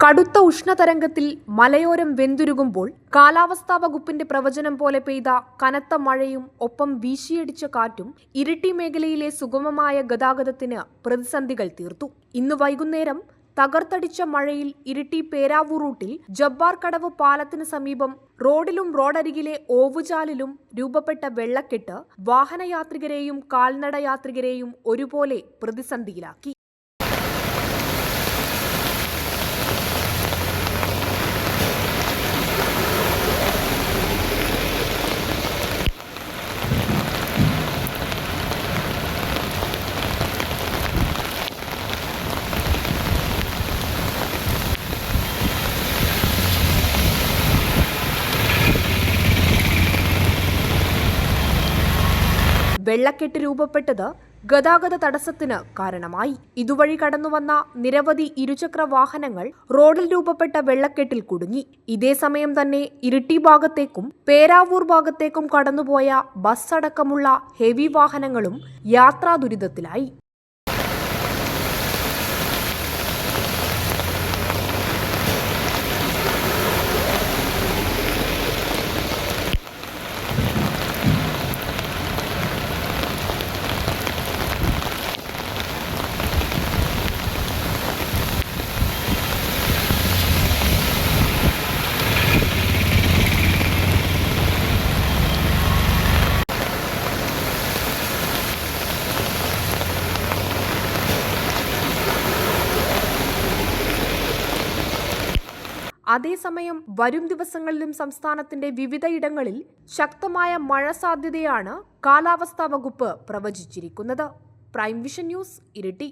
കടുത്ത ഉഷ്ണതരംഗത്തിൽ മലയോരം വെന്തുരുകുമ്പോൾ കാലാവസ്ഥാ വകുപ്പിന്റെ പ്രവചനം പോലെ പെയ്ത കനത്ത മഴയും ഒപ്പം വീശിയടിച്ച കാറ്റും ഇരിട്ടി മേഖലയിലെ സുഗമമായ ഗതാഗതത്തിന് പ്രതിസന്ധികൾ തീർത്തു. ഇന്ന് വൈകുന്നേരം തകർത്തടിച്ച മഴയിൽ ഇരിട്ടി പേരാവൂർ റൂട്ടിൽ ജബ്ബാർ കടവ് പാലത്തിന് സമീപം റോഡിലും റോഡരികിലെ ഓവുചാലിലും രൂപപ്പെട്ട വെള്ളക്കെട്ട് വാഹനയാത്രികരെയും കാൽനട യാത്രികരെയും ഒരുപോലെ പ്രതിസന്ധിയിലാക്കി. വെള്ളക്കെട്ട് രൂപപ്പെട്ടത് ഗതാഗത തടസ്സത്തിന് കാരണമായി. ഇതുവഴി കടന്നുവന്ന നിരവധി ഇരുചക്ര വാഹനങ്ങൾ റോഡിൽ രൂപപ്പെട്ട വെള്ളക്കെട്ടിൽ കുടുങ്ങി. ഇതേസമയം തന്നെ ഇരിട്ടി ഭാഗത്തേക്കും പേരാവൂർ ഭാഗത്തേക്കും കടന്നുപോയ ബസ് അടക്കമുള്ള ഹെവി വാഹനങ്ങളും യാത്രാ ദുരിതത്തിലായി. അതേസമയം വരും ദിവസങ്ങളിലും സംസ്ഥാനത്തിന്റെ വിവിധയിടങ്ങളിൽ ശക്തമായ മഴ സാധ്യതയാണ് കാലാവസ്ഥാ വകുപ്പ് പ്രവചിച്ചിരിക്കുന്നത്. Prime Vision News, Iritty.